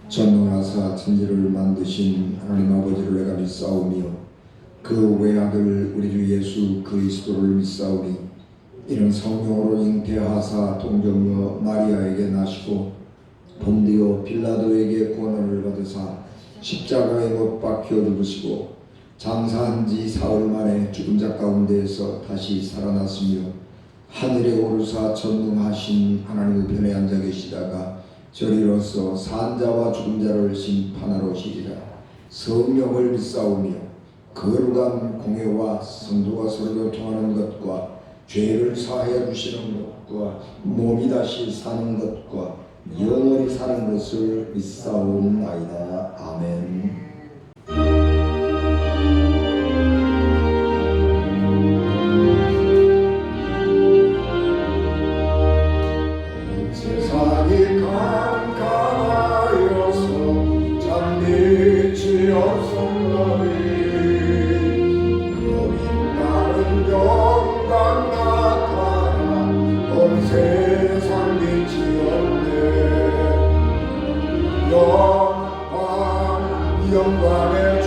전능하사 천지를 만드신 하나님 아버지를 내가 믿사오며 그 외아들 우리 주 예수 그리스도를 믿사오니 이는 성령으로 잉태하사 동정녀 마리아에게 나시고 본디오 빌라도에게 고난을 받으사 십자가에 못 박혀 죽으시고 장사한 지 사흘 만에 죽은 자 가운데에서 다시 살아났으며 하늘에 오르사 전능하신 하나님 우편에 앉아 계시다가 저리로서 산 자와 죽은 자를 심판하러 오시리라. 성령을 믿사오며 거룩한 공회와 성도가 서로 교통하는 것과 죄를 사하여 주시는 것과 몸이 다시 사는 것과 영원히 사는 것을 믿사옵나이다. 아멘. 세상이 캄캄하여서 잠들지 없었나니 그 빛나는 영광 나타나 온 세상 빛이 없네. 영광의 주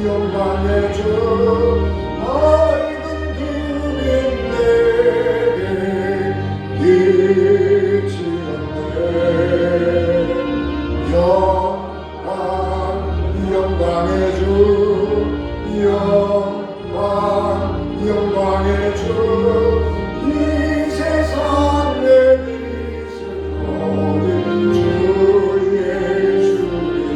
영광의 주 밝은 그 빛 내게 비치었네. 영광의 주 영광의 주 이 세상 내 빛을 어린 주 예수님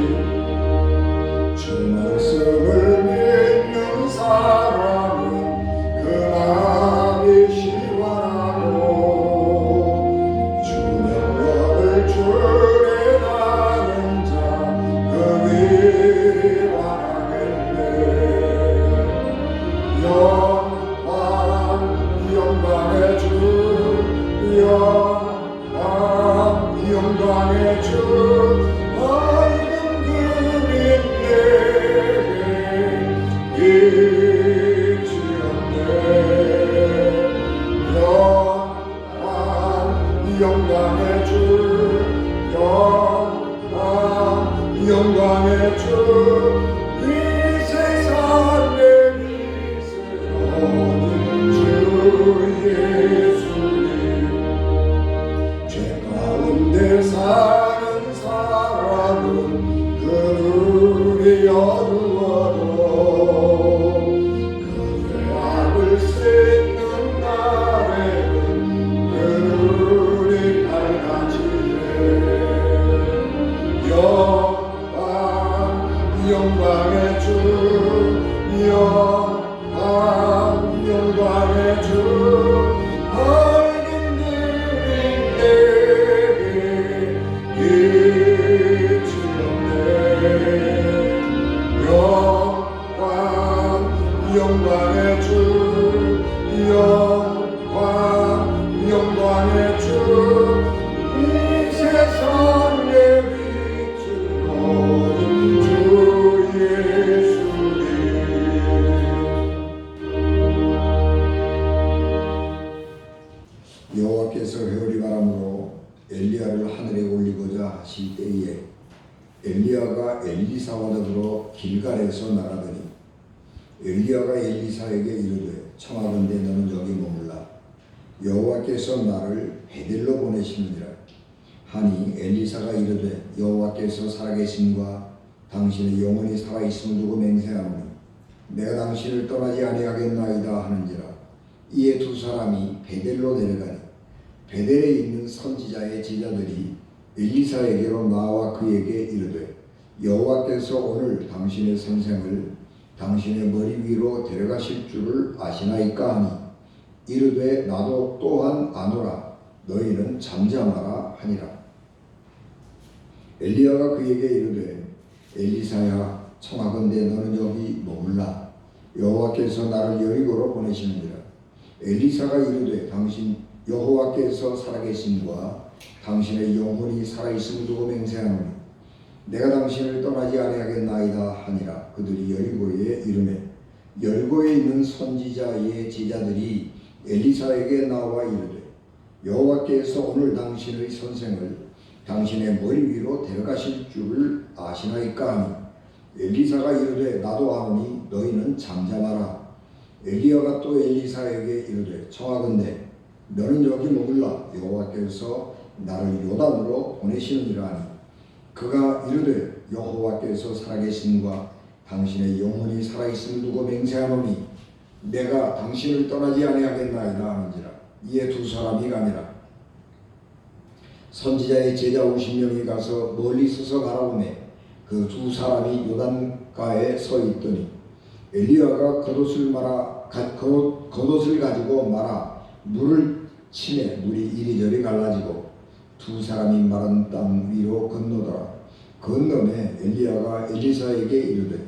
주 말씀을 믿는 사람은 그 마음이 시원하고 주 명령을 준행하는 자 그 위하겠네. 영광의 주 영광의 주 밝은 그 빛 내게 비치었네. 영광의 주 영광의 주 이 세상 내 빛을 얻은 주 예수님 죄 가운데 사는 사람은 그 눈이 어두워도 그 죄악을 씻는 날에는 그 눈이 밝아지네. 영광의 주 영광의 주 밝은 빛 내게 비치었네. 영광의 주 영광의 주 이 세상 내 빛을 얻은 주 예수님 여호와께서 회오리 바람으로 엘리야를 하늘에 올리고자 하실 때에 엘리야가 엘리사와 더불어 길갈에서 나가더니 엘리야가 엘리사에게 이르되 청하건대 너는 여기 머물라. 여호와께서 나를 베델로 보내시느니라 하니 엘리사가 이르되 여호와께서 살아계심과 당신의 영혼이 살아있음을 두고 맹세하노니 내가 당신을 떠나지 아니하겠나이다 하는지라. 이에 두 사람이 베델로 내려가니 베델에 있는 선지자의 제자들이 엘리사에게로 나와 그에게 이르되 여호와께서 오늘 당신의 선생을 당신의 머리 위로 데려가실 줄을 아시나이까 하니 이르되 나도 또한 아노라. 너희는 잠잠하라 하니라. 엘리야가 그에게 이르되 엘리사야 청하건대 너는 여기 머물라. 여호와께서 나를 여리고로 보내시느니라. 엘리사가 이르되 당신 여호와께서 살아계심과 당신의 영혼이 살아있음을 두고 맹세하노니 내가 당신을 떠나지 아니하겠나이다 하니라. 그들이 여리고에 이르매 여리고에 있는 선지자의 제자들이 엘리사에게 나와 이르되 여호와께서 오늘 당신의 선생을 당신의 머리 위로 데려가실 줄을 아시나이까 하니 엘리사가 이르되 나도 아노니 너희는 잠잠하라. 엘리야가 또 엘리사에게 이르되 청하건대 너는 여기 머물라. 여호와께서 나를 요단으로 보내시느니라 하니 그가 이르되 여호와께서 살아계심과 당신의 영혼이 살아있음을 두고 맹세하노니 내가 당신을 떠나지 아니하겠나이다 하는지라. 이에 두 사람이 가니라. 선지자의 제자 50명이 가서 멀리 서서 바라보매 그 두 사람이 요단가에 서 있더니 엘리야가 겉옷을 가지고 말아 물을 치매 물이 이리저리 갈라지고 두 사람이 마른 땅 위로 건너더라. 건너매 엘리야가 엘리사에게 이르되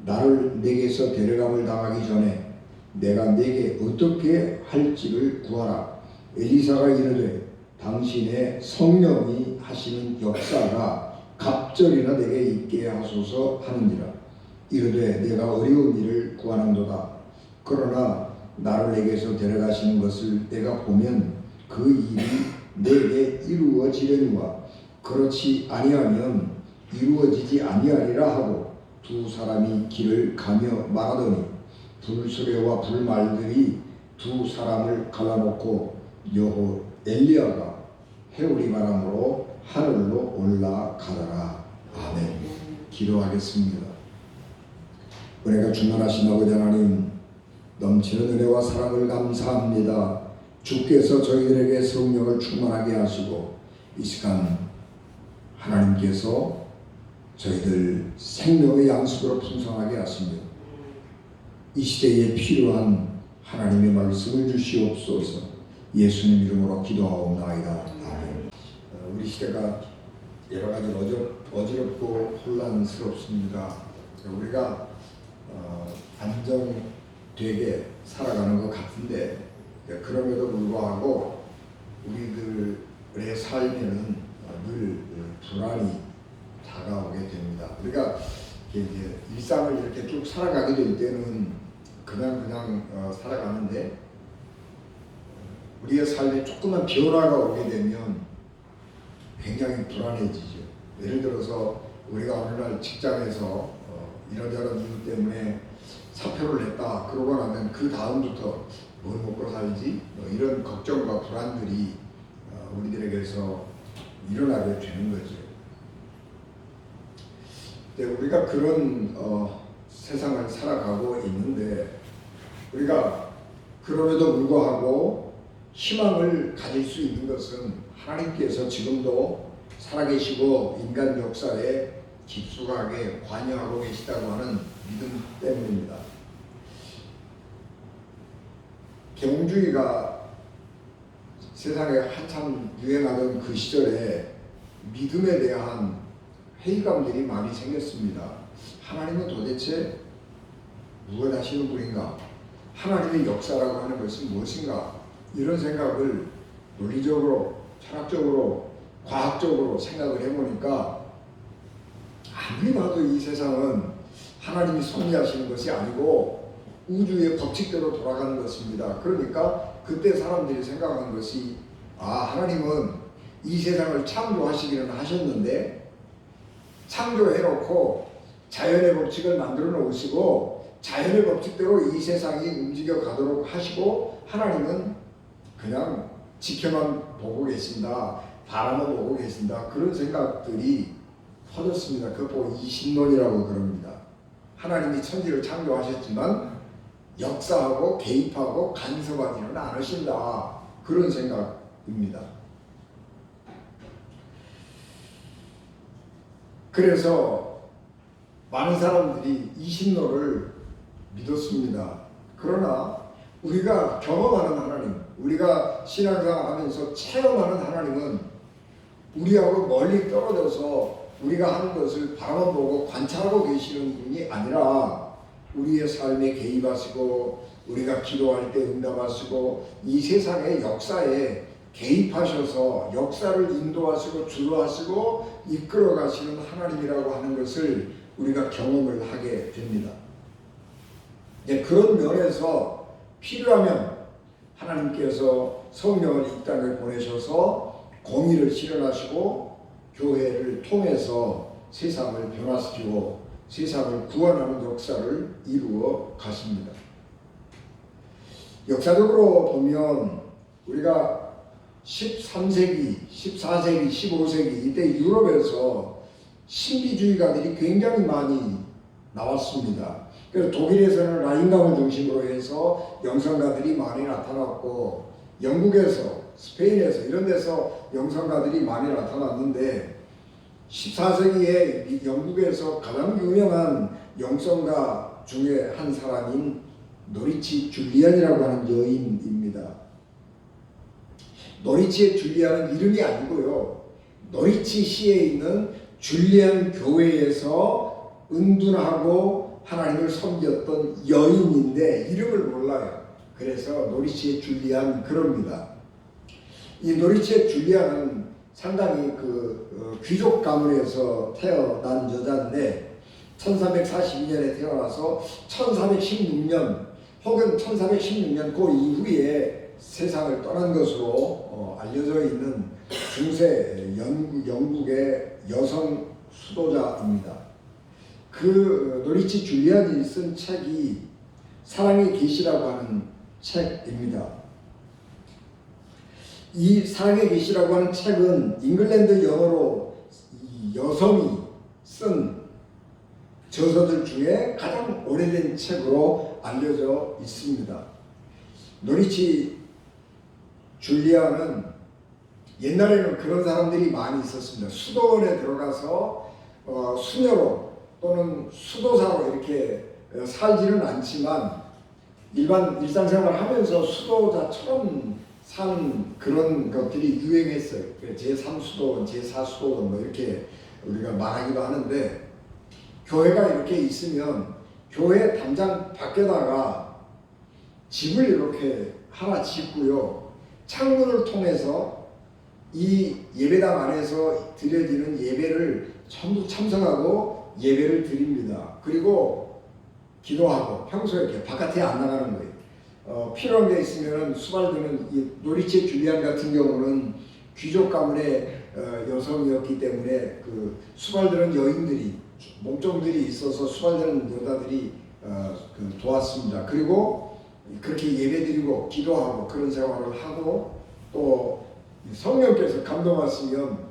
나를 내게서 데려감을 당하기 전에 내가 내게 어떻게 할지를 구하라. 엘리사가 이르되 당신의 성령이 하시는 역사가 갑절이나 내게 있게 하소서 하는지라. 이르되 내가 어려운 일을 구하는도다. 그러나 나를 내게서 데려가시는 것을 내가 보면 그 일이 내게 이루어지려니와 그렇지 아니하면 이루어지지 아니하리라 하고 두 사람이 길을 가며 말하더니 불수레와 불말들이 두 사람을 갈라놓고 엘리야가 해오리 바람으로 하늘로 올라가더라. 아멘. 기도하겠습니다. 은혜가 충만하신 아버지 하나님, 넘치는 은혜와 사랑을 감사합니다. 주께서 저희들에게 성령을 충만하게 하시고 이 시간 하나님께서 저희들 생명의 양식으로 풍성하게 하시며 이 시대에 필요한 하나님의 말씀을 주시옵소서. 예수님 이름으로 기도하옵나이다. 아멘. 우리 시대가 여러 가지 어지럽고 혼란스럽습니다. 우리가 안정되게 살아가는 것 같은데 그럼에도 불구하고 우리들의 삶에는 늘 불안이 다가오게 됩니다. 우리가 이제 일상을 이렇게 쭉 살아가게 될 때는 그냥 살아가는데 우리의 삶에 조그만 변화가 오게 되면 굉장히 불안해지죠. 예를 들어서 우리가 어느 날 직장에서 이런저런 이유 때문에 사표를 냈다 그러고 나면 그 다음부터 뭘 먹고 살지 이런 걱정과 불안들이 우리들에게서 일어나게 되는 거죠. 우리가 그런 세상을 살아가고 있는데 우리가 그럼에도 불구하고 희망을 가질 수 있는 것은 하나님께서 지금도 살아계시고 인간 역사에 깊숙하게 관여하고 계시다고 하는 믿음 때문입니다. 계몽주의가 세상에 한참 유행하던 그 시절에 믿음에 대한 회의감들이 많이 생겼습니다. 하나님은 도대체 무엇 하시는 분인가? 하나님의 역사라고 하는 것은 무엇인가? 이런 생각을 논리적으로, 철학적으로, 과학적으로 생각을 해보니까 아무리 봐도 이 세상은 하나님이 섭리하시는 것이 아니고 우주의 법칙대로 돌아가는 것입니다. 그러니까 그때 사람들이 생각한 것이 하나님은 이 세상을 창조하시기는 하셨는데 창조해놓고 자연의 법칙을 만들어 놓으시고 자연의 법칙대로 이 세상이 움직여 가도록 하시고 하나님은 그냥 지켜만 보고 계신다, 바라만 보고 계신다, 그런 생각들이 퍼졌습니다. 그걸 보고 이신론이라고 그럽니다. 하나님이 천지를 창조하셨지만 역사하고 개입하고 간섭하지는 않으신다, 그런 생각입니다. 그래서 많은 사람들이 이신론을 믿었습니다. 그러나 우리가 경험하는 하나님, 우리가 신앙생활 하면서 체험하는 하나님은 우리하고 멀리 떨어져서 우리가 하는 것을 바라만 보고 관찰하고 계시는 분이 아니라 우리의 삶에 개입하시고 우리가 기도할 때 응답하시고 이 세상의 역사에 개입하셔서 역사를 인도하시고 주도하시고 이끌어 가시는 하나님이라고 하는 것을 우리가 경험을 하게 됩니다. 그런 면에서 필요하면 하나님께서 성령을 이 땅에 보내셔서 공의를 실현하시고 교회를 통해서 세상을 변화시키고 세상을 구원하는 역사를 이루어 가십니다. 역사적으로 보면 우리가 13세기, 14세기, 15세기 이때 유럽에서 신비주의가들이 굉장히 많이 나왔습니다. 그래서 독일에서는 라인강을 중심으로 해서 영성가들이 많이 나타났고 영국에서, 스페인에서 이런 데서 영성가들이 많이 나타났는데 14세기에 영국에서 가장 유명한 영성가 중에 한 사람인 노리치 줄리안이라고 하는 여인입니다. 노리치의 줄리안은 이름이 아니고요. 노리치 시에 있는 줄리안 교회에서 은둔하고 하나님을 섬겼던 여인인데 이름을 몰라요. 그래서 노리치의 줄리안 그럽니다. 이 노리치의 줄리안은 상당히 귀족 가문에서 태어난 여자인데 1342년에 태어나서 1416년 혹은 1416년 그 이후에 세상을 떠난 것으로 알려져 있는 중세 영국의 여성 수도자입니다. 그 노리치 줄리안이 쓴 책이 사랑의 계시라고 하는 책입니다. 이 사랑의 계시라고 하는 책은 잉글랜드 영어로 여성이 쓴 저서들 중에 가장 오래된 책으로 알려져 있습니다. 노리치 줄리안은 옛날에는 그런 사람들이 많이 있었습니다. 수도원에 들어가서 수녀로 또는 수도사로 이렇게 살지는 않지만 일반 일상생활을 하면서 수도자처럼 사는 그런 것들이 유행했어요. 제3수도원, 제4수도원 뭐 이렇게 우리가 말하기도 하는데 교회가 이렇게 있으면 교회 담장 밖에다가 집을 이렇게 하나 짓고요. 창문을 통해서 이 예배당 안에서 드려지는 예배를 전부 참석하고 예배를 드립니다. 그리고 기도하고 평소에 이렇게 바깥에 안 나가는 거예요. 필요한 게 있으면 수발드는 이 노리치 줄리안 같은 경우는 귀족 가문의 여성이었기 때문에 그 수발드는 여인들이 몸종들이 있어서 수발드는 여자들이 도왔습니다. 그리고 그렇게 예배드리고 기도하고 그런 생활을 하고 또 성령께서 감동하시면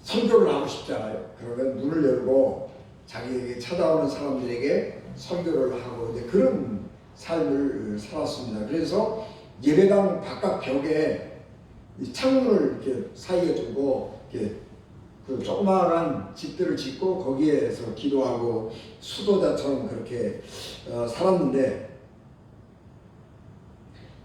설교를 하고 싶잖아요. 그러면 문을 열고 자기에게 찾아오는 사람들에게 설교를 하고 이제 그런 삶을 살았습니다. 그래서 예배당 바깥 벽에 이 창문을 이렇게 사이에 두고 이렇게 그 조그마한 집들을 짓고 거기에서 기도하고 수도자처럼 그렇게 살았는데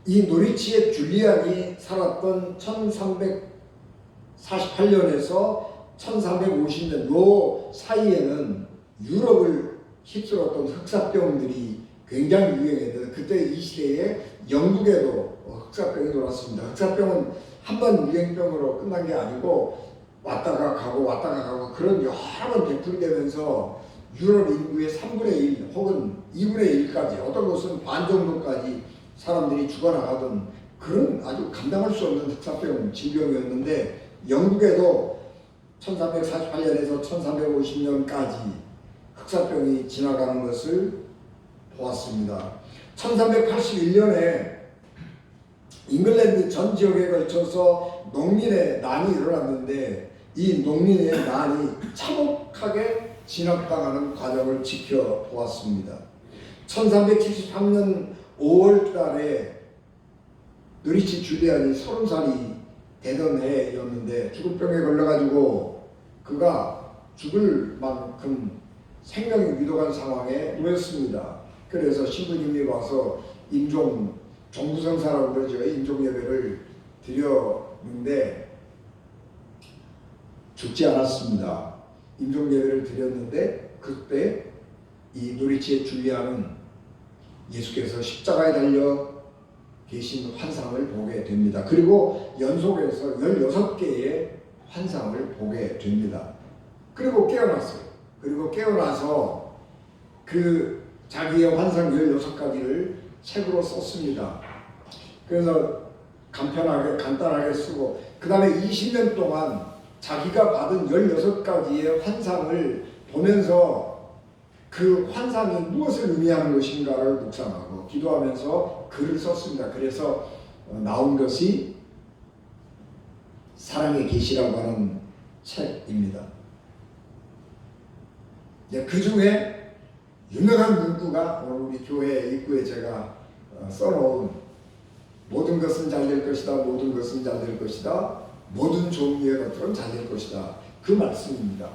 이 노리치의 줄리안이 살았던 1348년에서 1350년 요 사이에는 유럽을 휩쓸었던 흑사병들이 굉장히 유행했는데 그때 이 시대에 영국에도 흑사병이 돌았습니다. 흑사병은 한 번 유행병으로 끝난 게 아니고 왔다가 가고 그런 여러 번 되풀이되면서 유럽 인구의 3분의 1 혹은 2분의 1까지 어떤 곳은 반 정도까지 사람들이 죽어나가던 그런 아주 감당할 수 없는 흑사병 질병이었는데 영국에도 1348년에서 1350년까지 흑사병이 지나가는 것을 보았습니다. 1381년에 잉글랜드 전 지역에 걸쳐서 농민의 난이 일어났는데 이 농민의 난이 참혹하게 진압당하는 과정을 지켜보았습니다. 1373년 5월 달에 노리치 줄리안이 30살이 되던 해였는데 죽을 병에 걸려가지고 그가 죽을 만큼 생명이 위독한 상황에 놓였습니다. 그래서 신부님이 와서 종부성사라고 그러죠. 임종예배를 드렸는데 죽지 않았습니다. 임종예배를 드렸는데 그때 이 노리치의 줄리안은 예수께서 십자가에 달려 계신 환상을 보게 됩니다. 그리고 연속해서 16개의 환상을 보게 됩니다. 그리고 깨어났어요. 그리고 깨어나서 그 자기의 환상 16가지를 책으로 썼습니다. 그래서 간단하게 쓰고 그 다음에 20년 동안 자기가 받은 16가지의 환상을 보면서 그 환상이 무엇을 의미하는 것인가를 묵상하고 기도하면서 글을 썼습니다. 그래서 나온 것이 사랑의 계시라고 하는 책입니다. 그 중에 유명한 문구가 오늘 우리 교회 입구에 제가 써놓은 모든 것은 잘 될 것이다. 모든 것은 잘 될 것이다. 모든 종류의 것들은 잘 될 것이다. 그 말씀입니다.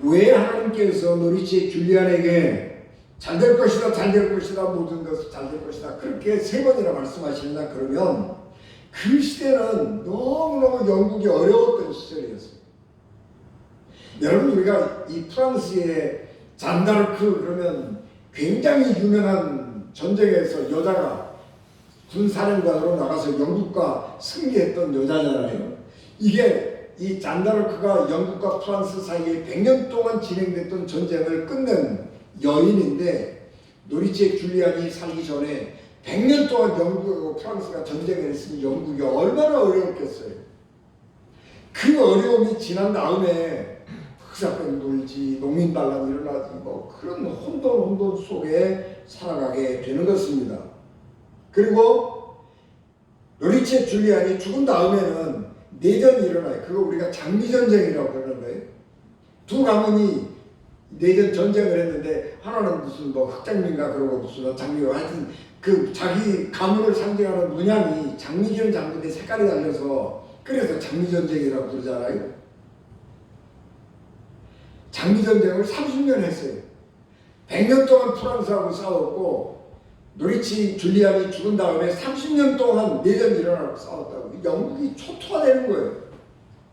왜 하나님께서 노리치 줄리안에게 잘 될 것이다. 잘 될 것이다. 모든 것은 잘 될 것이다. 그렇게 3번이나 말씀하시느냐 그러면 그 시대는 너무너무 영국이 어려웠던 시절이었어요. 여러분 우리가 이 프랑스의 잔다르크 그러면 굉장히 유명한 전쟁에서 여자가 군사령관으로 나가서 영국과 승리했던 여자잖아요. 이게 이 잔다르크가 영국과 프랑스 사이에 100년 동안 진행됐던 전쟁을 끝낸 여인인데 노리체 줄리안이 살기 전에 100년 동안 영국하고 프랑스가 전쟁을 했으니 영국이 얼마나 어려웠겠어요. 그 어려움이 지난 다음에 흑사병 돌지 농민반란이 일어나지 뭐 그런 혼돈 속에 살아가게 되는 것입니다. 그리고 노리체 줄리안이 죽은 다음에는 내전이 일어나요. 그거 우리가 장미전쟁이라고 그러는 거예요. 두 가문이 내전 전쟁을 했는데 하나는 무슨 뭐 흑장미인가 그러고 무슨 장미가 하여튼 그 자기 가문을 상징하는 문양이 장미전 장미인데 색깔이 달려서 그래서 장미전쟁이라고 그러잖아요. 장미전쟁을 30년 했어요. 100년 동안 프랑스하고 싸웠고 노리치 줄리안이 죽은 다음에 30년 동안 내전이 일어나고 싸웠다고. 영국이 초토화되는 거예요.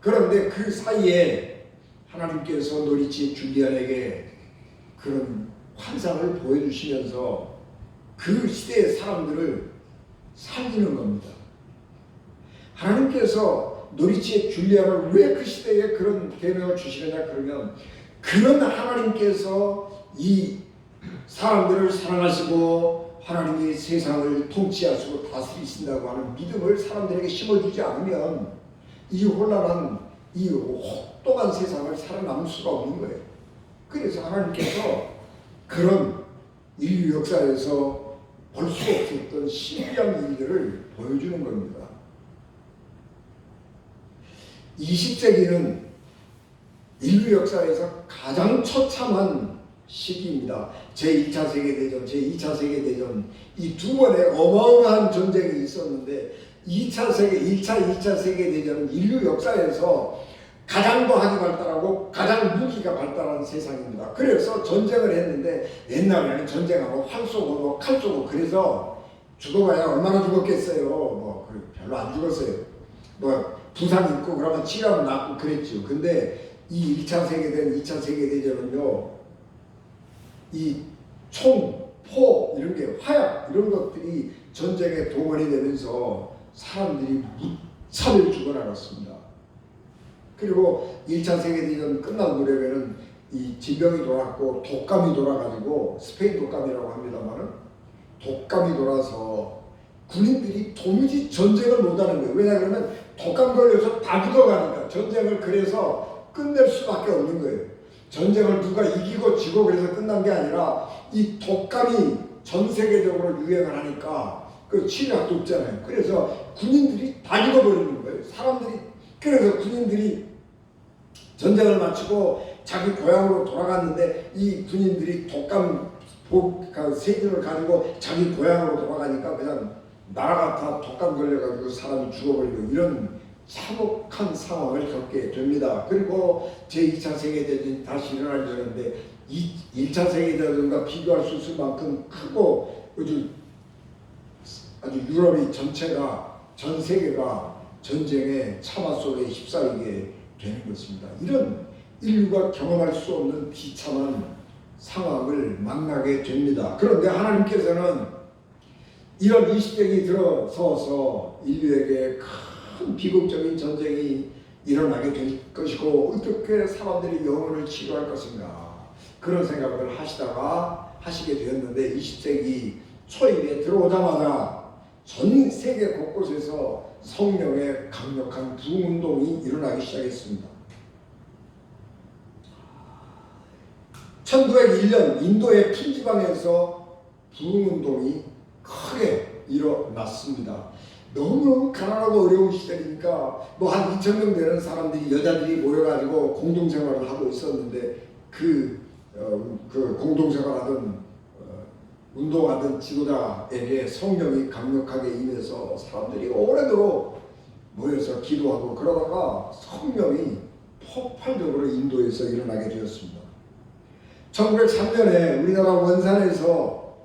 그런데 그 사이에 하나님께서 노리치 줄리안에게 그런 환상을 보여주시면서 그 시대의 사람들을 살리는 겁니다. 하나님께서 노리치 줄리안을 왜 그 시대에 그런 계명을 주시느냐 그러면 그런 하나님께서 이 사람들을 사랑하시고 하나님이 세상을 통치하시고 다스리신다고 하는 믿음을 사람들에게 심어주지 않으면 이 혼란한 이 혹독한 세상을 살아남을 수가 없는 거예요. 그래서 하나님께서 그런 인류 역사에서 볼 수 없었던 신비한 일들을 보여주는 겁니다. 20세기는 인류 역사에서 가장 처참한 시기입니다. 제1차 세계대전, 제2차 세계대전 이 두 번의 어마어마한 전쟁이 있었는데 1차, 2차 세계대전은 인류 역사에서 가장 과학이 발달하고 가장 무기가 발달한 세상입니다. 그래서 전쟁을 했는데 옛날에는 전쟁하고 활 쏘고 칼 쏘고 그래서 죽어봐야 얼마나 죽었겠어요. 뭐 별로 안 죽었어요. 뭐 부상 입고 그러면 치료하면 낫고 그랬죠. 근데 이 1차 세계대전, 2차 세계대전은요. 이 총, 포 이런 게 화약 이런 것들이 전쟁에 동원이 되면서 사람들이 무차별 죽어나갔습니다. 그리고 1차 세계대전 끝난 무렵에는 이 질병이 돌았고 독감이 돌아가지고 스페인 독감이라고 합니다만은 독감이 돌아서 군인들이 도무지 전쟁을 못하는 거예요. 왜냐 그러면 독감 걸려서 다 죽어가니까 전쟁을 그래서 끝낼 수밖에 없는 거예요. 전쟁을 누가 이기고 지고 그래서 끝난 게 아니라 이 독감이 전 세계적으로 유행을 하니까 그 치료약도 없잖아요. 그래서 군인들이 다 죽어버리는 거예요. 사람들이 그래서 군인들이 전쟁을 마치고 자기 고향으로 돌아갔는데 이 군인들이 독감 세균을 가지고 자기 고향으로 돌아가니까 그냥 나라가 다 독감 걸려가지고 사람이 죽어버리고 이런 참혹한 상황을 겪게 됩니다. 그리고 제2차 세계대전이 다시 일어나려는데 1차 세계대전과 비교할 수 없을 만큼 크고 아주 유럽이 전체가 전 세계가 전쟁의 참화 속에 휩싸이게 되는 것입니다. 이런 인류가 경험할 수 없는 비참한 상황을 만나게 됩니다. 그런데 하나님께서는 이런 20세기 들어서서 인류에게 큰 비극적인 전쟁이 일어나게 될 것이고 어떻게 사람들이 영혼을 치료할 것인가 그런 생각을 하시게 되었는데 20세기 초입에 들어오자마자 전 세계 곳곳에서 성령의 강력한 부흥운동이 일어나기 시작했습니다. 1901년 인도의 푼지방에서 부흥운동이 크게 일어났습니다. 너무너무 가난하고 어려운 시절이니까 뭐 한 2,000명 되는 사람들이 여자들이 모여가지고 공동생활을 하고 있었는데 그 공동생활하던 운동하던 지도자에게 성령이 강력하게 임해서 사람들이 오래도록 모여서 기도하고 그러다가 성령이 폭발적으로 인도에서 일어나게 되었습니다. 1903년에 우리나라 원산에서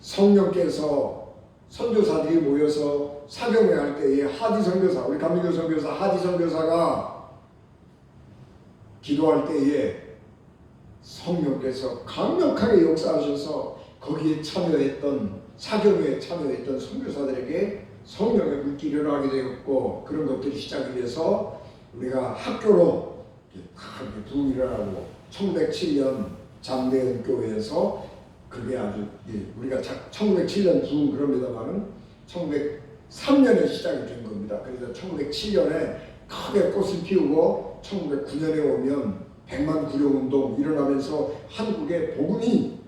성령께서 선교사들이 모여서 사경회할 때에 하디 선교사, 우리 감리교 선교사 하디 선교사가 기도할 때에 성령께서 강력하게 역사하셔서 거기에 참여했던 사경회에 참여했던 선교사들에게 성령의 물길이 일어나게 되었고, 그런 것들이 시작이 돼서 우리가 학교로 크게 부흥이 일어나고 1907년 잠대은 교회에서 그게 아주 우리가 1907년 부흥 그럽니다만은 1903년에 시작이 된 겁니다. 그래서 1907년에 크게 꽃을 피우고 1909년에 오면 백만 구령운동 일어나면서 한국에 복음이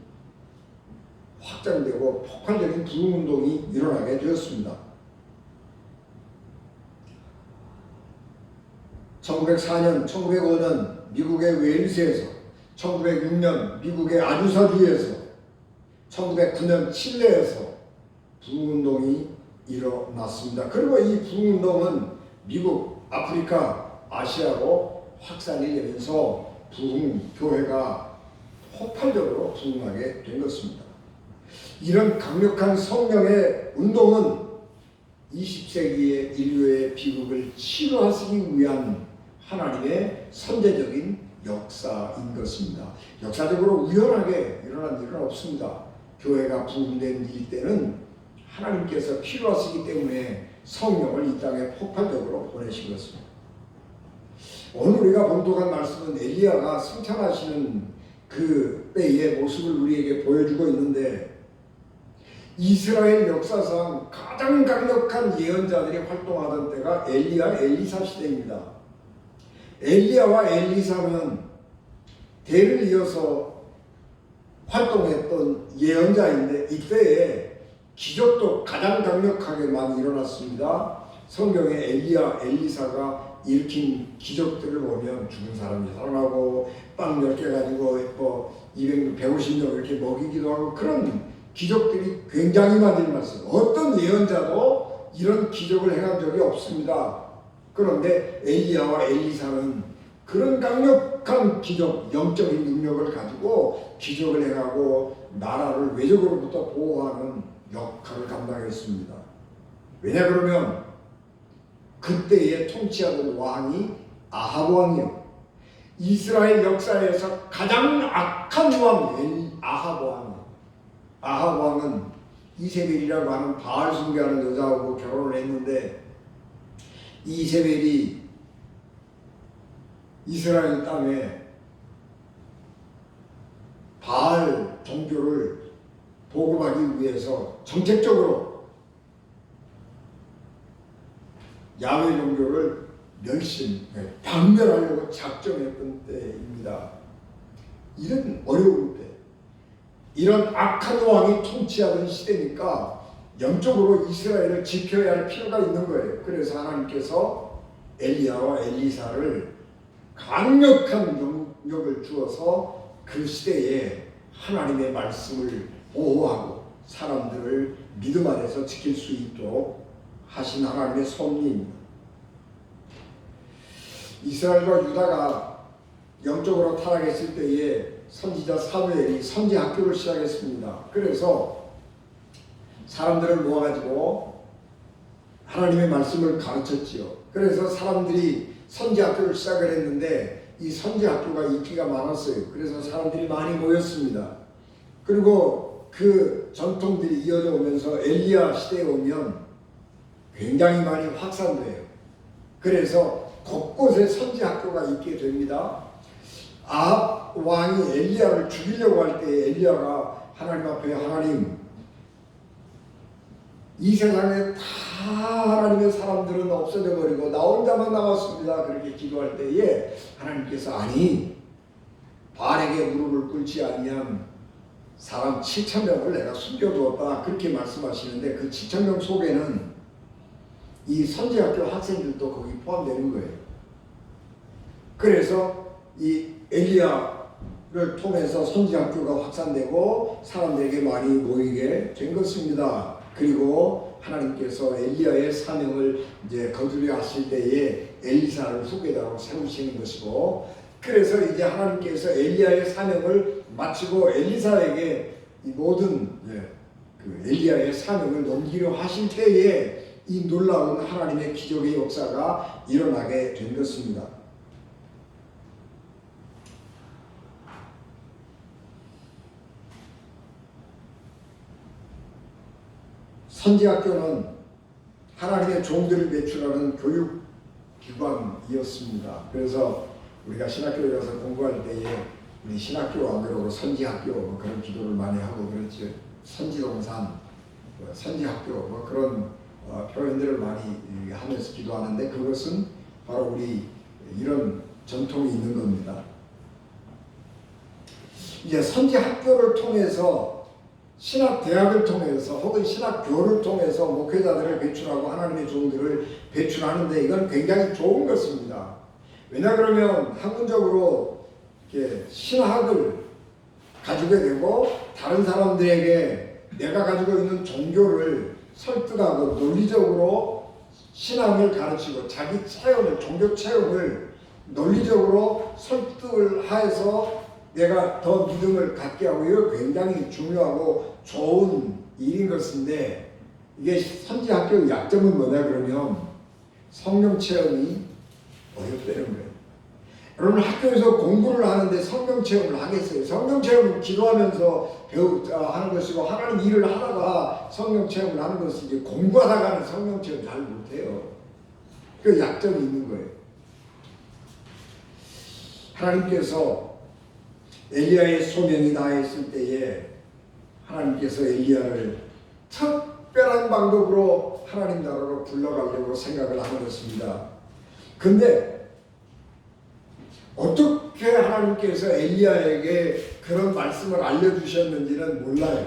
확장되고 폭발적인 부흥운동이 일어나게 되었습니다. 1904년, 1905년 미국의 웨일스에서, 1906년 미국의 아주사주에서, 1909년 칠레에서 부흥운동이 일어났습니다. 그리고 이 부흥운동은 미국, 아프리카, 아시아로 확산이 되면서 부흥교회가 폭발적으로 부흥하게 된 것입니다. 이런 강력한 성령의 운동은 20세기의 인류의 비극을 치료하시기 위한 하나님의 선제적인 역사인 것입니다. 역사적으로 우연하게 일어난 일은 없습니다. 교회가 부흥된 일 때는 하나님께서 필요하시기 때문에 성령을 이 땅에 폭발적으로 보내신 것입니다. 오늘 우리가 봉독한 말씀은 엘리야가 승천하시는 그 때의 모습을 우리에게 보여주고 있는데, 이스라엘 역사상 가장 강력한 예언자들이 활동하던 때가 엘리야, 엘리사 시대입니다. 엘리야와 엘리사는 대를 이어서 활동했던 예언자인데, 이때에 기적도 가장 강력하게 많이 일어났습니다. 성경에 엘리야, 엘리사가 일으킨 기적들을 보면 죽은 사람이 살아나고 빵 10개 가지고 200, 150명 이렇게 먹이기도 하고, 그런 기적들이 굉장히 많이 일어났어요. 어떤 예언자도 이런 기적을 행한 적이 없습니다. 그런데 엘리야와 엘리사는 그런 강력한 기적, 영적인 능력을 가지고 기적을 행하고 나라를 외적으로부터 보호하는 역할을 감당했습니다. 왜냐 그러면 그때에 통치하던 왕이 아합 왕이요, 이스라엘 역사에서 가장 악한 왕 아합 왕. 아합 왕은 이세벨이라고 하는 바알 숭배하는 여자하고 결혼을 했는데, 이세벨이 이스라엘 땅에 바알 종교를 보급하기 위해서 정책적으로 야훼 종교를 박멸하려고 작정했던 때입니다. 이런 어려운 때, 이런 악한 왕이 통치하던 시대니까 영적으로 이스라엘을 지켜야 할 필요가 있는 거예요. 그래서 하나님께서 엘리야와 엘리사를 강력한 능력을 주어서 그 시대에 하나님의 말씀을 보호하고 사람들을 믿음 안에서 지킬 수 있도록 하신 하나님의 섭리입니다. 이스라엘과 유다가 영적으로 타락했을 때에 선지자 사무엘이 선지 학교를 시작했습니다. 그래서 사람들을 모아가지고 하나님의 말씀을 가르쳤지요. 그래서 사람들이 선지 학교를 시작을 했는데, 이 선지 학교가 인기가 많았어요. 그래서 사람들이 많이 모였습니다. 그리고 그 전통들이 이어져 오면서 엘리야 시대에 오면 굉장히 많이 확산돼요. 그래서 곳곳에 선지 학교가 있게 됩니다. 아합 왕이 엘리야를 죽이려고 할 때 엘리야가 하나님 앞에, 하나님, 이 세상에 다 하나님의 사람들은 없어져 버리고 나 혼자만 남았습니다. 그렇게 기도할 때에 하나님께서 아니 바알에게 무릎을 꿇지 아니한 사람 7,000명을 내가 숨겨두었다. 그렇게 말씀하시는데 그 7,000명 속에는 이 선지학교 학생들도 거기 포함되는 거예요. 그래서 이 엘리야를 통해서 선지학교가 확산되고 사람들에게 많이 모이게 된 것입니다. 그리고 하나님께서 엘리야의 사명을 이제 거두려 하실 때에 엘리사를 후계자로 세우시는 것이고, 그래서 이제 하나님께서 엘리야의 사명을 마치고 엘리사에게 이 모든 그 엘리야의 사명을 넘기려 하실 때에 이 놀라운 하나님의 기적의 역사가 일어나게 된 것입니다. 선지학교는 하나님의 종들을 배출하는 교육기관이었습니다. 그래서 우리가 신학교에 가서 공부할 때에 우리 신학교 안 그러고 선지학교 뭐 그런 기도를 많이 하고 그렇죠. 선지동산, 선지학교 뭐 그런 표현들을 많이 하면서 기도하는데 그것은 바로 우리 이런 전통이 있는 겁니다. 이제 선지학교를 통해서 신학대학을 통해서 혹은 신학교를 통해서 목회자들을 배출하고 하나님의 종들을 배출하는데 이건 굉장히 좋은 것입니다. 왜냐 그러면 학문적으로 이렇게 신학을 가지게 되고 다른 사람들에게 내가 가지고 있는 종교를 설득하고 논리적으로 신앙을 가르치고 자기 체험을 종교 체험을 논리적으로 설득을 해서 내가 더 믿음을 갖게 하고 이거 굉장히 중요하고 좋은 일인 것인데 이게 선지학교의 약점은 뭐냐 그러면 성령 체험이 어렵다는 거예요. 여러분 학교에서 공부를 하는데 성령 체험을 하겠어요? 성령 체험은 기도하면서 하는 것이고 하나님 일을 하다가 성령 체험을 하는 것이지 공부하다가는 성령 체험 잘 못해요. 그 약점이 있는 거예요. 하나님께서 엘리야의 소명이 다했을 때에 하나님께서 엘리야를 특별한 방법으로 하나님 나라로 불러가려고 생각을 하는 것입니다. 근데 어떻게 하나님께서 엘리야에게 그런 말씀을 알려주셨는지는 몰라요.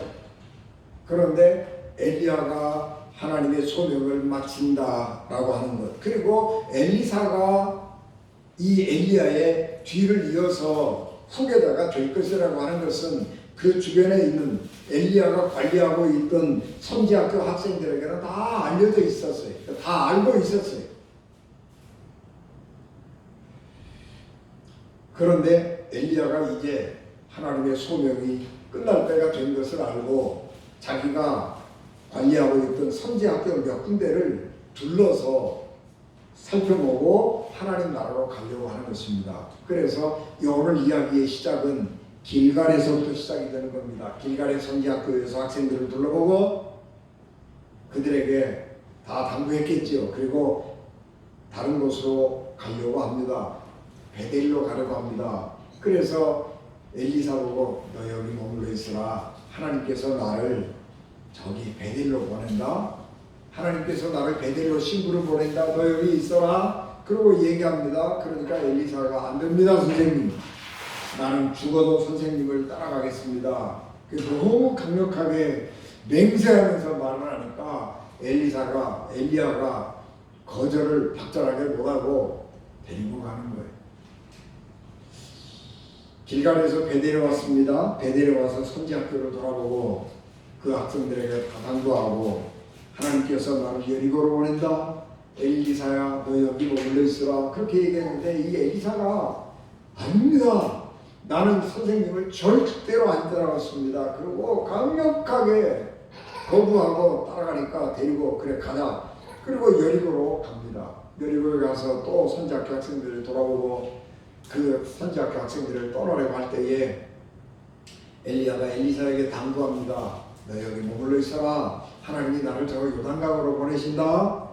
그런데 엘리야가 하나님의 소명을 마친다라고 하는 것, 그리고 엘리사가 이 엘리야의 뒤를 이어서 후계자가 될 것이라고 하는 것은 그 주변에 있는 엘리야가 관리하고 있던 선지학교 학생들에게는 다 알려져 있었어요. 다 알고 있었어요. 그런데 엘리야가 이제 하나님의 소명이 끝날 때가 된 것을 알고 자기가 관리하고 있던 선지학교 몇 군데를 둘러서 살펴보고 하나님 나라로 가려고 하는 것입니다. 그래서 오늘 이야기의 시작은 길갈에서부터 시작이 되는 겁니다. 길갈의 선지학교에서 학생들을 둘러보고 그들에게 다 당부했겠지요. 그리고 다른 곳으로 가려고 합니다. 베델로 가려고 합니다. 그래서 엘리사 보고 너 여기 머물러 있으라. 하나님께서 나를 저기 베델로 보낸다. 하나님께서 나를 베델로 신부를 보낸다. 너 여기 있어라. 그러고 얘기합니다. 그러니까 엘리사가 안 됩니다, 선생님. 나는 죽어도 선생님을 따라가겠습니다. 그래서 너무 강력하게 맹세하면서 말을 하니까 엘리야가 거절을 박절하게 못하고 데리고 가는 거예요. 길갈에서 베델에 왔습니다. 베델에 와서 선지학교를 돌아보고 그 학생들에게 다 당부하고 하나님께서 나를 여리고로 보낸다. 엘리사야 너 여기 머물러 있으라. 그렇게 얘기했는데 이 엘리사가 아닙니다. 나는 선생님을 절대로 안 따라갔습니다. 그리고 강력하게 거부하고 따라가니까 데리고 그래 가자. 그리고 여리고로 갑니다. 여리고에 가서 또 선지학교 학생들을 돌아보고 그 선지학교 학생들을 떠나려고 할 때에 엘리야가 엘리사에게 당부합니다. 너 여기 머물러 있어라. 하나님이 나를 저 요단강으로 보내신다.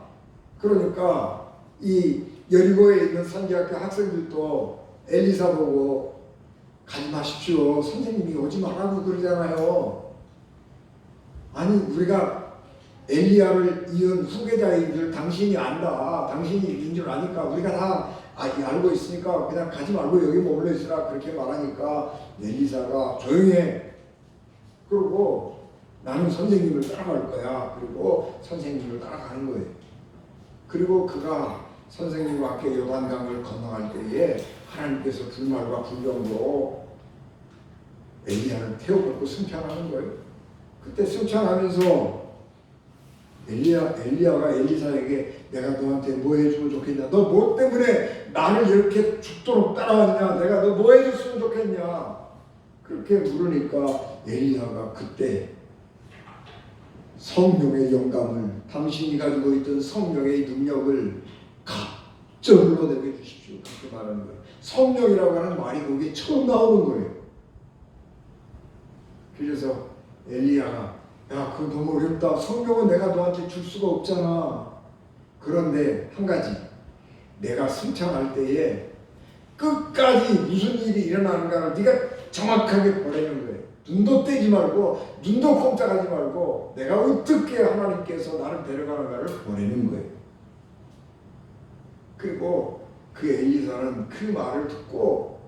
그러니까 이 여리고에 있는 선지학교 학생들도 엘리사 보고 가지 마십시오. 선생님이 오지 말라고 그러잖아요. 아니 우리가 엘리야를 이은 후계자인들 당신이 안다. 당신이 인 줄 아니까 우리가 다 알고 있으니까 그냥 가지 말고 여기 머물러 있으라 그렇게 말하니까 엘리사가 조용해. 그리고 나는 선생님을 따라갈 거야. 그리고 선생님을 따라가는 거예요. 그리고 그가 선생님과 함께 요단강을 건너갈 때에 하나님께서 불말과 불병으로 엘리야를 태워버리고 승천하는 거예요. 그때 승천하면서 엘리야가 엘리사에게 내가 너한테 뭐 해주면 좋겠냐? 너 뭐 때문에 나를 이렇게 죽도록 따라왔냐? 내가 너 뭐 해줬으면 좋겠냐? 그렇게 물으니까 엘리야가 그때 성령의 영감을, 당신이 가지고 있던 성령의 능력을 갑절로 내려주십시오. 그렇게 말하는 거예요. 성령이라고 하는 말이 거기에 처음 나오는 거예요. 그래서 엘리야가 야, 그거 너무 어렵다. 성령은 내가 너한테 줄 수가 없잖아. 그런데 한 가지, 내가 승천할 때에 끝까지 무슨 일이 일어나는가를 네가 정확하게 보내는 거예요. 눈도 떼지 말고 눈도 꼼짝하지 말고 내가 어떻게 하나님께서 나를 데려가는가를 보내는 거예요. 그리고 그 엘리사는 그 말을 듣고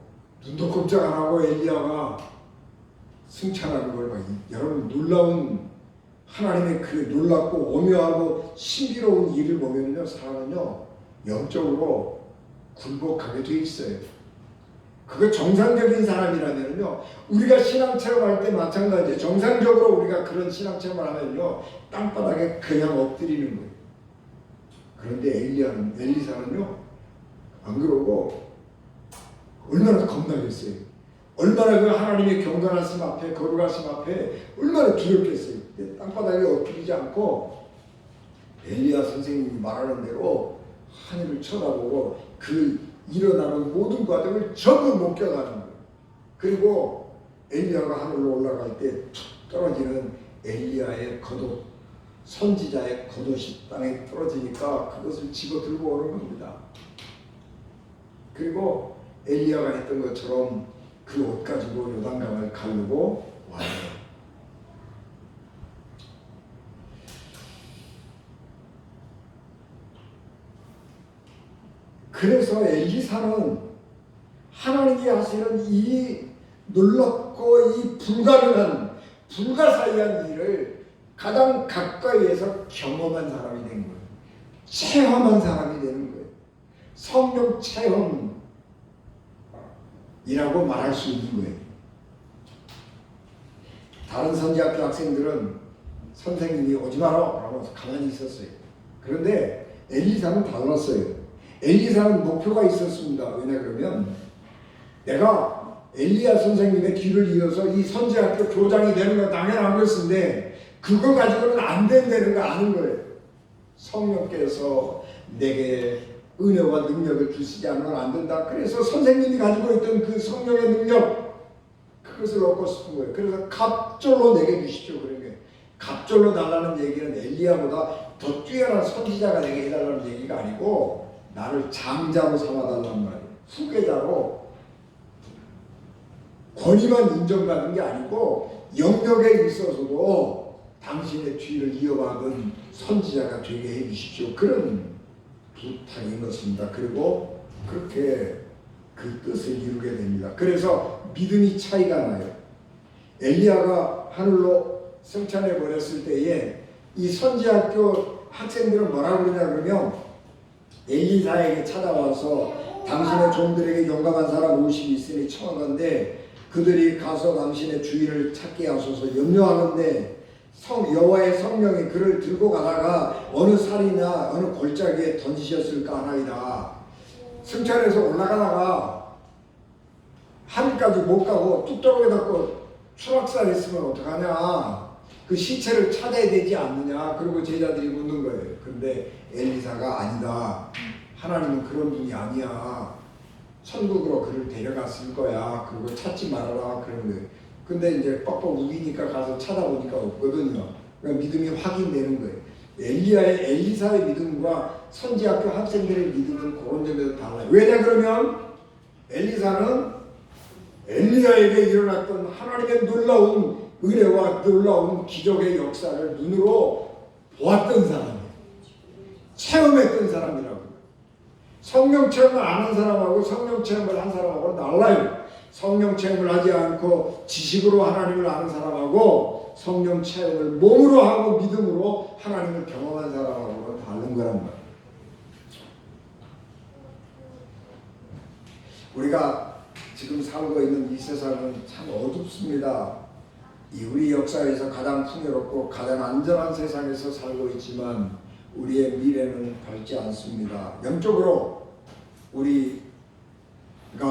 눈도 꼼짝 안 하고 엘리야가 승천하는 걸 봐. 여러분, 놀라운 하나님의 그 놀랍고 오묘하고 신비로운 일을 보면요, 사람은요 영적으로 굴복하게 돼 있어요. 그거 정상적인 사람이라면요, 우리가 신앙 체험할 때 마찬가지예요. 정상적으로 우리가 그런 신앙 체험을 하면요, 땅바닥에 그냥 엎드리는 거예요. 그런데 엘리사는요 안 그러고 얼마나 겁나겠어요. 얼마나 그 하나님의 경건하심 앞에, 거룩하심 앞에 얼마나 두렵겠어요. 땅바닥에 엎드리지 않고 엘리야 선생님이 말하는 대로 하늘을 쳐다보고 그 일어나는 모든 과정을 전부 목격하는 거예요. 그리고 엘리야가 하늘로 올라갈 때 툭 떨어지는 엘리야의 겉옷, 선지자의 겉옷이 땅에 떨어지니까 그것을 집어 들고 오는 겁니다. 그리고 엘리야가 했던 것처럼 그 옷 가지고 요단강을 가르고 와요. 그래서 엘리사는 하나님이 하시는 이 놀랍고 이 불가사의한 일을 가장 가까이에서 경험한 사람이 된 거예요. 체험한 사람이 되는 거예요. 성령 체험이라고 말할 수 있는 거예요. 다른 선지학교 학생들은 선생님이 오지 마라 라고 가만히 있었어요. 그런데 엘리사는 달랐어요. 엘리사는 목표가 있었습니다. 왜냐 그러면 내가 엘리야 선생님의 길을 이어서 이 선지학교 교장이 되는 건 당연한 것인데 그거 가지고는 안 된다는 거 아는 거예요. 성령께서 내게 은혜와 능력을 주시지 않으면 안 된다. 그래서 선생님이 가지고 있던 그 성령의 능력, 그것을 얻고 싶은 거예요. 그래서 갑절로 내게 주십시오. 그런 게 갑절로 달라는 얘기는 엘리야보다 더 뛰어난 선지자가 되게 해달라는 얘기가 아니고 나를 장자로 삼아달라는 말이에요. 후계자로 권위만 인정받은 게 아니고 영역에 있어서도 당신의 뒤를 이어받은 선지자가 되게 해주십시오. 그런 부탁인 것입니다. 그리고 그렇게 그 뜻을 이루게 됩니다. 그래서 믿음이 차이가 나요. 엘리야가 하늘로 승천해 버렸을 때에 이 선지학교 학생들은 뭐라고 그러냐 그러면 엘리사에게 찾아와서 당신의 종들에게 용감한 사람 50이 있으니 청하건대 그들이 가서 당신의 주인을 찾게 하소서. 염려하는데 여호와의 성령이 그를 들고 가다가 어느 산이나 어느 골짜기에 던지셨을까 하나이다. 승천해서 올라가다가 하늘까지 못 가고 뚝 떨어져갖고 추락사했으면 어떡하냐. 그 시체를 찾아야 되지 않느냐. 그리고 제자들이 묻는 거예요. 근데 엘리사가 아니다. 하나님은 그런 분이 아니야. 천국으로 그를 데려갔을 거야. 그리고 찾지 말아라. 그런 거예요. 근데 이제 뻑뻑 우기니까 가서 찾아보니까 없거든요. 그러니까 믿음이 확인되는 거예요. 엘리사의 믿음과 선지학교 학생들의 믿음은 그런 점에서 달라요. 왜냐 그러면 엘리사는 엘리야에게 일어났던 하나님의 놀라운 은혜와 놀라운 기적의 역사를 눈으로 보았던 사람이에요. 체험했던 사람이라고. 성령 체험을 안 한 사람하고 성령 체험을 한 사람하고 달라요. 성령 체험을 하지 않고 지식으로 하나님을 아는 사람하고 성령 체험을 몸으로 하고 믿음으로 하나님을 경험한 사람하고는 다른 거란 말이에요. 우리가 지금 살고 있는 이 세상은 참 어둡습니다. 이 우리 역사에서 가장 풍요롭고 가장 안전한 세상에서 살고 있지만 우리의 미래는 밝지 않습니다. 영적으로 우리가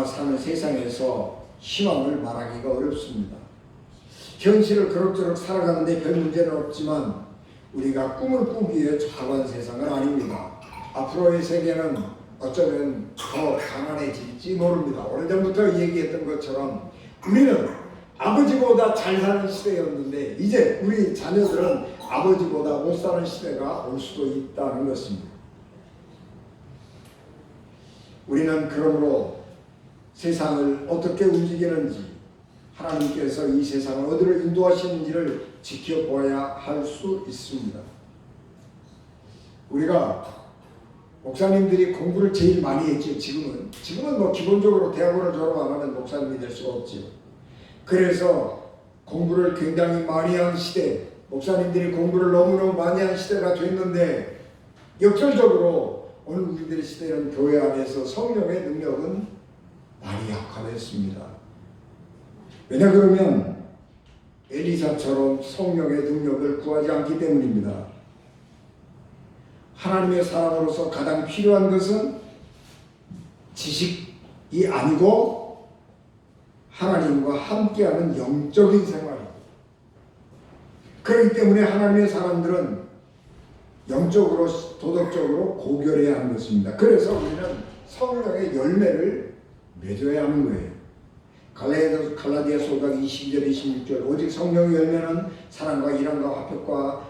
사는 세상에서 희망을 말하기가 어렵습니다. 현실을 그럭저럭 살아가는데 별 문제는 없지만 우리가 꿈을 꾸기 위해 작은 세상은 아닙니다. 앞으로의 세계는 어쩌면 더 가난해질지 모릅니다. 오래전부터 얘기했던 것처럼 우리는 아버지보다 잘 사는 시대였는데 이제 우리 자녀들은 아버지보다 못 사는 시대가 올 수도 있다는 것입니다. 우리는 그러므로 세상을 어떻게 움직이는지 하나님께서 이 세상을 어디로 인도하시는지를 지켜보아야 할 수 있습니다. 우리가 목사님들이 공부를 제일 많이 했죠. 지금은 뭐 기본적으로 대학원을 졸업 안 하면 목사님이 될 수가 없죠. 그래서 공부를 굉장히 많이 한 시대, 목사님들이 공부를 너무너무 많이 한 시대가 됐는데 역설적으로 오늘 우리들의 시대는 교회 안에서 성령의 능력은 많이 약화됐습니다. 왜냐 그러면 엘리사처럼 성령의 능력을 구하지 않기 때문입니다. 하나님의 사람으로서 가장 필요한 것은 지식이 아니고 하나님과 함께하는 영적인 생활입니다. 그렇기 때문에 하나님의 사람들은 영적으로 도덕적으로 고결해야 하는 것입니다. 그래서 우리는 성령의 열매를 맺어야 하는 거예요. 갈라디아서 5장 22절 26절 오직 성령의 열매는 사랑과 일함과 화평과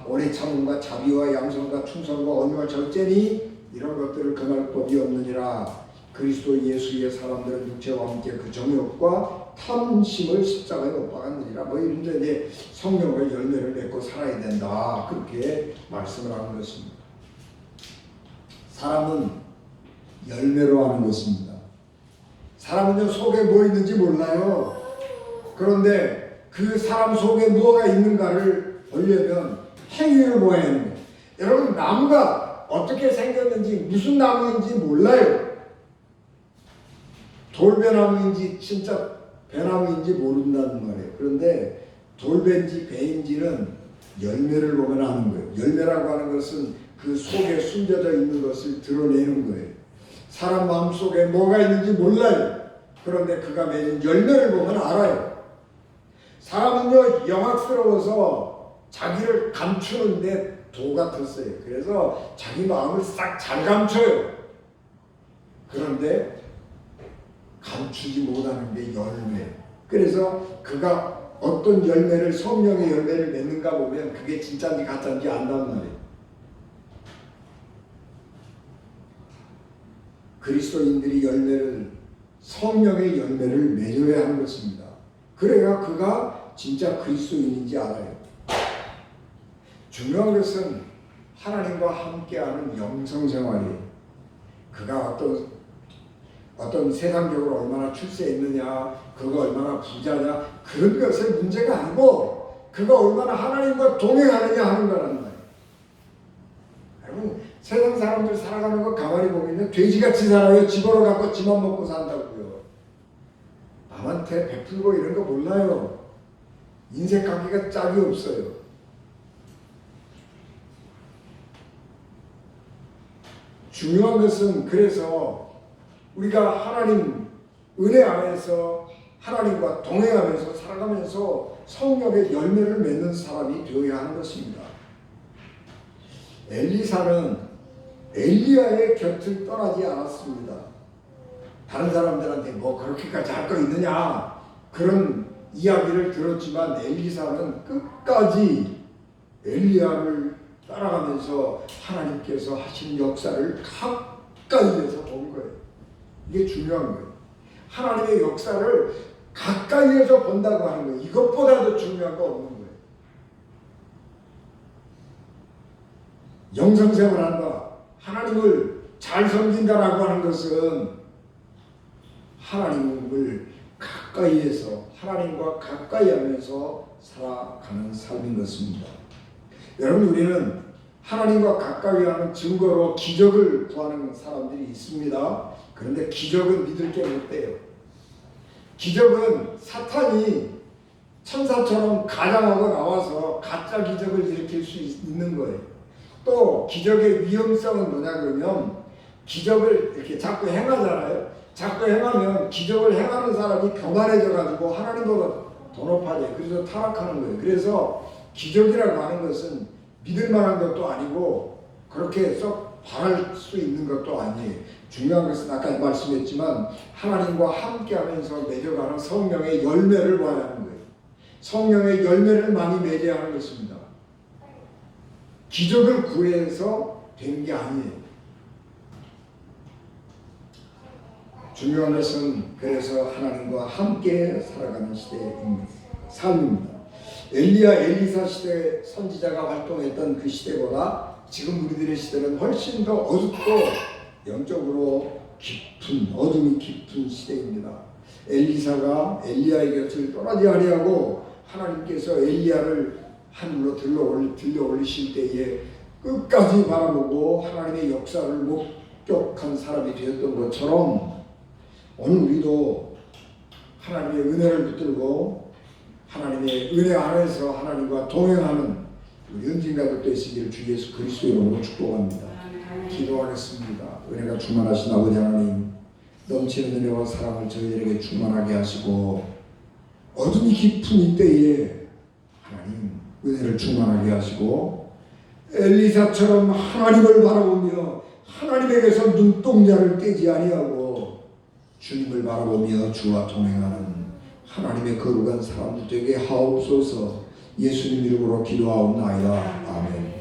오래 참음과 자비와 양선과 충성과 온유와 절제니 이런 것들을 금할 법이 없느니라. 그리스도 예수의 사람들은 육체와 함께 그 정욕과 탐심을 십자가에 못 박았느니라. 뭐 이런데 이제 성령의 열매를 맺고 살아야 된다. 그렇게 말씀을 하는 것입니다. 사람은 열매로 하는 것입니다. 사람은요 속에 뭐 있는지 몰라요. 그런데 그 사람 속에 뭐가 있는가를 보려면 행위를 보아야 하는 거예요. 여러분 나무가 어떻게 생겼는지 무슨 나무인지 몰라요. 돌배나무인지 진짜 배나무인지 모른다는 말이에요. 그런데 돌배인지 배인지는 열매를 보면 아는 거예요. 열매라고 하는 것은 그 속에 숨겨져 있는 것을 드러내는 거예요. 사람 마음속에 뭐가 있는지 몰라요. 그런데 그가 맺은 열매를 보면 알아요. 사람은요 영악스러워서 자기를 감추는데 도 같았어요. 그래서 자기 마음을 싹 잘 감춰요. 그런데 감추지 못하는 게 열매. 그래서 그가 어떤 열매를 성령의 열매를 맺는가 보면 그게 진짜인지 가짜인지 안단 말이에요. 그리스도인들이 성령의 열매를 맺어야 하는 것입니다. 그래야 그가 진짜 그리스도인인지 알아요. 중요한 것은 하나님과 함께하는 영성생활이에요. 그가 어떤 세상적으로 얼마나 출세했느냐, 그가 얼마나 부자냐, 그런 것은 문제가 아니고 그가 얼마나 하나님과 동행하느냐 하는 거란 말이에요. 여러분 세상 사람들 살아가는 거 가만히 보면 돼지같이 살아요. 집 벌어갖고 지만 먹고 산다고요. 남한테 베풀고 이런 거 몰라요. 인색하기가 짝이 없어요. 중요한 것은 그래서 우리가 하나님 은혜 안에서 하나님과 동행하면서 살아가면서 성령의 열매를 맺는 사람이 되어야 하는 것입니다. 엘리사는 엘리야의 곁을 떠나지 않았습니다. 다른 사람들한테 뭐 그렇게까지 할 거 있느냐 그런 이야기를 들었지만 엘리사는 끝까지 엘리야를 따라가면서 하나님께서 하신 역사를 가까이에서 본 거예요. 이게 중요한 거예요. 하나님의 역사를 가까이에서 본다고 하는 거예요. 이것보다도 중요한 거 없는 거예요. 영성생활한다, 하나님을 잘 섬긴다라고 하는 것은 하나님을 가까이에서 하나님과 가까이 하면서 살아가는 삶인 것입니다. 여러분, 우리는 하나님과 가까이 하는 증거로 기적을 구하는 사람들이 있습니다. 그런데 기적은 믿을 게 못 돼요. 기적은 사탄이 천사처럼 가장하고 나와서 가짜 기적을 일으킬 수 있는 거예요. 또 기적의 위험성은 뭐냐 그러면 기적을 이렇게 자꾸 행하잖아요. 자꾸 행하면 기적을 행하는 사람이 교만해져 가지고 하나님보다 더 높아져요. 그래서 타락하는 거예요. 그래서 기적이라고 하는 것은 믿을 만한 것도 아니고 그렇게 썩 바랄 수 있는 것도 아니에요. 중요한 것은 아까 말씀했지만 하나님과 함께하면서 맺어가는 성령의 열매를 구하라는 거예요. 성령의 열매를 많이 맺어야 하는 것입니다. 기적을 구해서 된 게 아니에요. 중요한 것은 그래서 하나님과 함께 살아가는 시대입니다. 삶입니다. 엘리야, 엘리사 시대 선지자가 활동했던 그 시대보다 지금 우리들의 시대는 훨씬 더 어둡고 영적으로 깊은, 어둠이 깊은 시대입니다. 엘리사가 엘리야의 곁을 떠나지 아니하고 하나님께서 엘리야를 하늘로 들려 올리실 때에 끝까지 바라보고 하나님의 역사를 목격한 사람이 되었던 것처럼 오늘 우리도 하나님의 은혜를 붙들고 하나님의 은혜 안에서 하나님과 동행하는 우리 은진가족 되시기를 주 예수 그리스도의 이름으로 축복합니다. 기도하겠습니다. 은혜가 충만하신 아버지 하나님, 넘치는 은혜와 사랑을 저희들에게 충만하게 하시고 어둠이 깊은 이때에 하나님 은혜를 충만하게 하시고 엘리사처럼 하나님을 바라보며 하나님에게서 눈동자를 떼지 아니하고 주님을 바라보며 주와 동행하는 하나님의 거룩한 사람들 되게 하옵소서. 예수님 이름으로 기도하옵나이다. 아멘.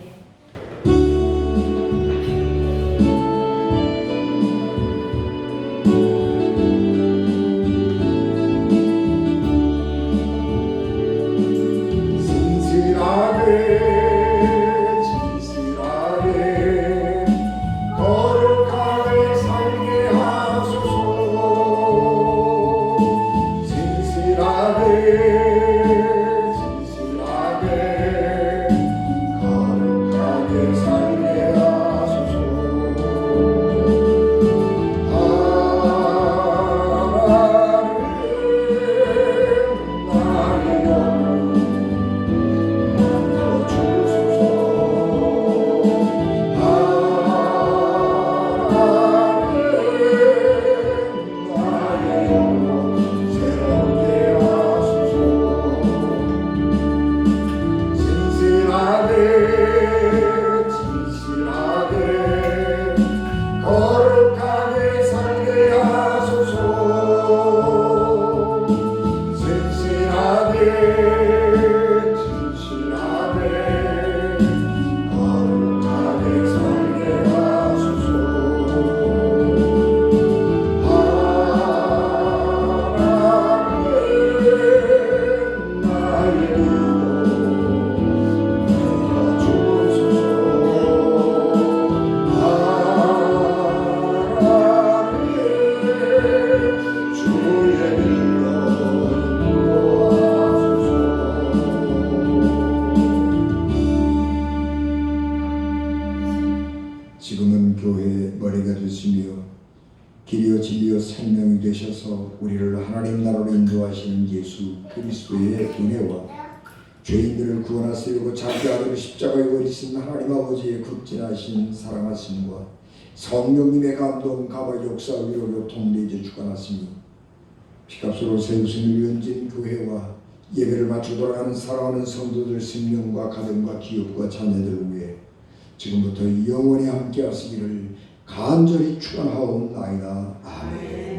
지금은 교회의 머리가 되시며 길이요 진리요 생명이 되셔서 우리를 하나님 나라로 인도하시는 예수 그리스도의 은혜와 죄인들을 구원하시고 자기 아들 십자가에 버리신 하나님 아버지의 극진하신 사랑하심과 성령님의 감동 가발 역사 위로 교통되게 주관하시니 피값으로 세우신 유연진 교회와 예배를 맞춰 돌아가는 사랑하는 성도들 생명과 가정과 기업과 자녀들 위해 지금부터 영원히 함께 하시기를 간절히 축원하옵나이다. 아멘.